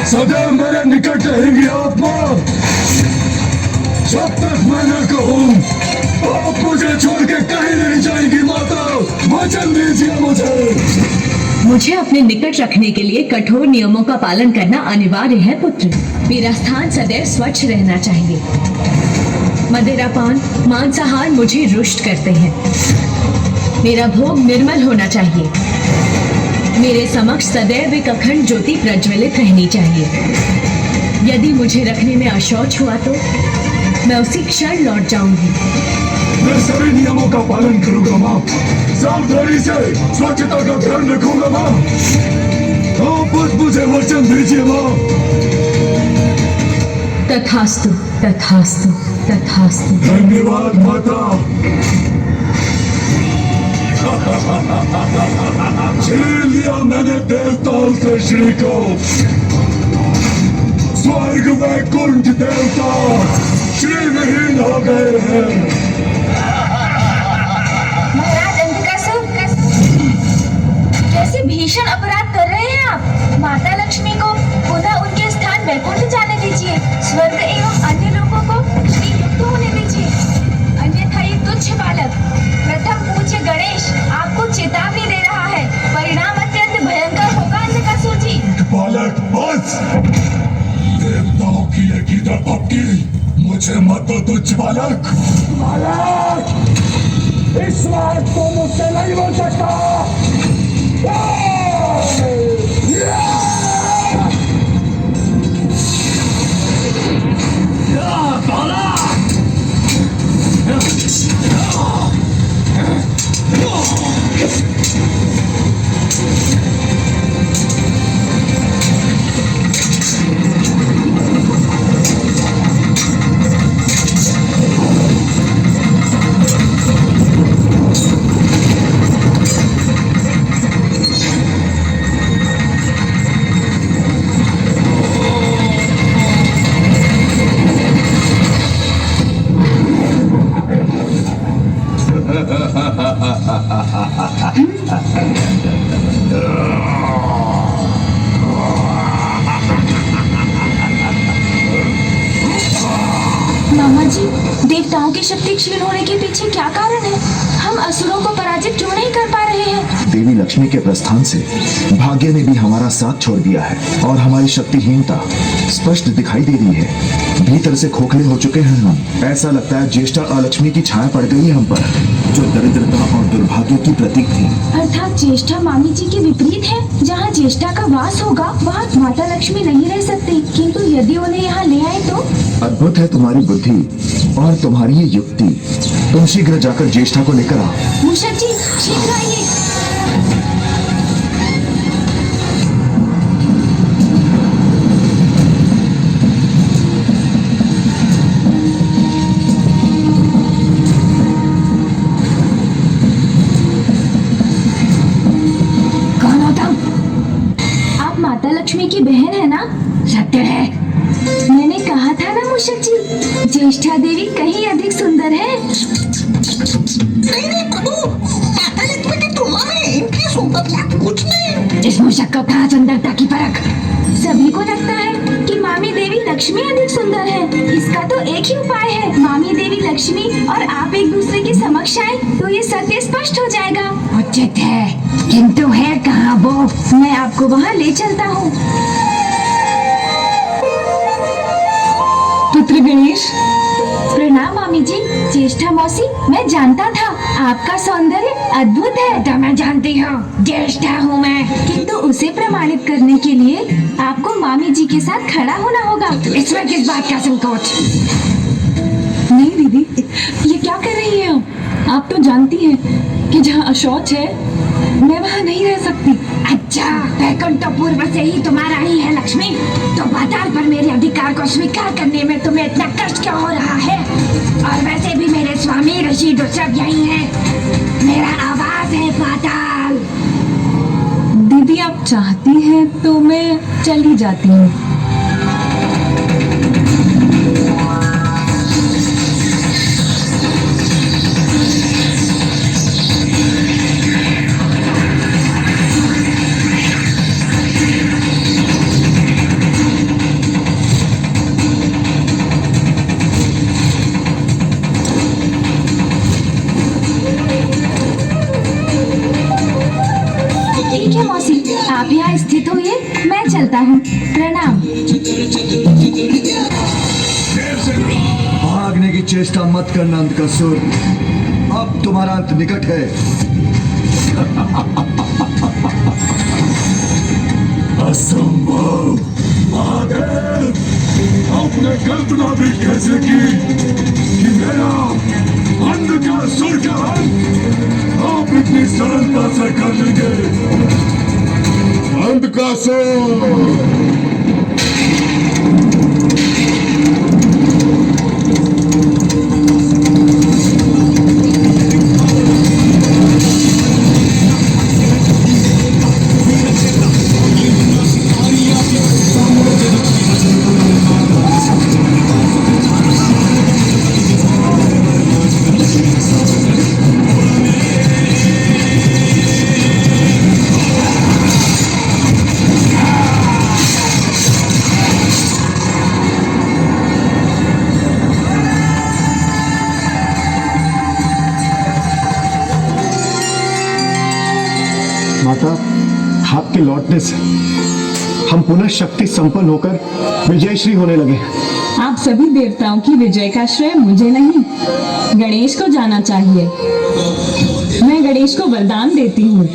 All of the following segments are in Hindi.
सदैव मेरे निकट रहेंगी आप माँ। जब तक मैं न कहूँ आप मुझे छोड़ के कहीं नहीं जाएंगी माता। वचन दीजिए मुझे। मुझे अपने निकट रखने के लिए कठोर नियमों का पालन करना अनिवार्य है पुत्र। मेरा स्थान सदैव स्वच्छ रहना चाहिए। मदिरापान, मांसाहार मुझे रुष्ट करते हैं। मेरा भोग निर्मल होना चाहिए। मेरे समक्ष सदैव एक अखंड ज्योति प्रज्वलित रहनी चाहिए। यदि मुझे रखने में अशौच हुआ तो मैं उसी क्षण लौट जाऊंगी। मैं सभी नियमों का पालन करूंगा माँ। सावधानी से स्वच्छता का ध्यान रखूंगा माँ। आप बस मुझे वचन दीजिए माँ। तथास्तु, तथास्तु, तथास्तु। धन्यवाद माता। छीन लिया मैंने देवताओं से श्री को। स्वर्ग वैकुंठ देवता श्री विहीन हो गए हैं। महाराज अंधकासुर, कैसे भीषण अपराध कर रहे हैं आप। माता लक्ष्मी को पुनः उनके स्थान वैकुंठ जाने दीजिए। स्वर्ग एवं अन्य लोगों को श्री युक्त होने दीजिए। अन्यथा ये तुच्छ बालक प्रथम पूज्य गणेश आपको चेतावनी दे रहा है। परिणाम अत्यंत भयंकर होगा अंधकासुर जी। बालक बस। देवताओं की ये गीदड़ भपकी मुझे मत दो तुच्छ बालक। बालक इस बात को मुझसे नहीं बोल सकता। मामा जी, देवताओं की शक्ति क्षीण होने के पीछे क्या कारण है। हम असुरों को पराजित क्यों नहीं कर पा रहे हैं। देवी लक्ष्मी के प्रस्थान से भाग्य ने भी हमारा साथ छोड़ दिया है और हमारी शक्तिहीनता स्पष्ट दिखाई दे रही है। भीतर से खोखले हो चुके हैं हम। ऐसा लगता है ज्येष्ठा अलक्ष्मी की छाया पड़ गई है हम पर, जो दरिद्रता और दुर्भाग्य की प्रतीक थी। अर्थात ज्येष्ठा मामी जी के विपरीत है। जहाँ ज्येष्ठा का वास होगा वहाँ माता लक्ष्मी नहीं रह सकती, किंतु यदि उन्हें यहाँ ले आए तो। अद्भुत है तुम्हारी बुद्धि और तुम्हारी ये युक्ति। तुम शीघ्र जाकर ज्येष्ठा को लेकर आओ। मूषक जी शीघ्र आइए। कौन हो तुम? आप माता लक्ष्मी की बहन है ना? सत्य है। मैंने कहा था ना मूषक जी, ज्येष्ठा देवी कहीं अधिक सुंदर है। नहीं प्रभु, माता लक्ष्मी की तुलना में इनकी सुंदरता कुछ नहीं। इस मूषक को कहा सुंदरता की परख। सभी को लगता है कि मामी देवी लक्ष्मी अधिक सुंदर है। इसका तो एक ही उपाय है, मामी देवी लक्ष्मी और आप एक दूसरे के समक्ष आए तो ये सत्य स्पष्ट हो जाएगा। उचित है, किंतु है कहाँ वो? मैं आपको वहाँ ले चलता हूँ। पुत्र गणेश, प्रणाम मामी जी। ज्येष्ठा मौसी, मैं जानता था आपका सौंदर्य अद्भुत है। तो मैं जानती हूँ, ज्येष्ठा हूँ मैं। किंतु उसे प्रमाणित करने के लिए आपको मामी जी के साथ खड़ा होना होगा। इसमें किस बात का संकोच? नहीं दीदी, ये क्या कर रही हैं आप तो जानती हैं कि जहाँ अशौच है मैं वहाँ नहीं रह सकती। अच्छा, वैकुंठ तो पूर्व से ही तुम्हारा ही है लक्ष्मी, तो पाताल पर मेरे अधिकार को स्वीकार करने में तुम्हें इतना कष्ट क्यों हो रहा है? और वैसे भी मेरे स्वामी ऋषि सब यही हैं। मेरा आवास है पाताल। दीदी आप चाहती हैं तो मैं चली जाती हूँ। मैं चलता हूँ। प्रणाम। भागने की चेष्टा मत करना अंधकसूर, अब तुम्हारा अंत निकट है। असंभव, महादेव, आपने कल्पना भी कैसे की कि मेरा अंधकासुर का अंत आप इतनी सरलता से कर लेंगे। अंधकासुर, माता, आपके लौटने से हम पुनः शक्ति संपन्न होकर विजयश्री होने लगे। आप सभी देवताओं की विजय का श्रेय मुझे नहीं, गणेश को जाना चाहिए। मैं गणेश को वरदान देती हूँ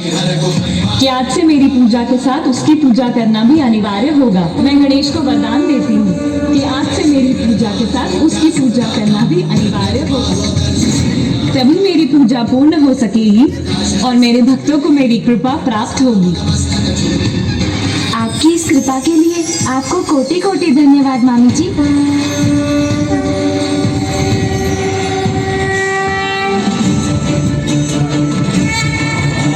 कि आज से मेरी पूजा के साथ उसकी पूजा करना भी अनिवार्य होगा। मैं गणेश को वरदान देती हूँ कि आज से मेरी पूजा के साथ उसकी पूजा करना भी अनिवार्य होगा। तभी मेरी पूजा पूर्ण हो सकेगी और मेरे भक्तों को मेरी कृपा प्राप्त होगी। आपकी इस कृपा के लिए आपको कोटि कोटि धन्यवाद मामी जी।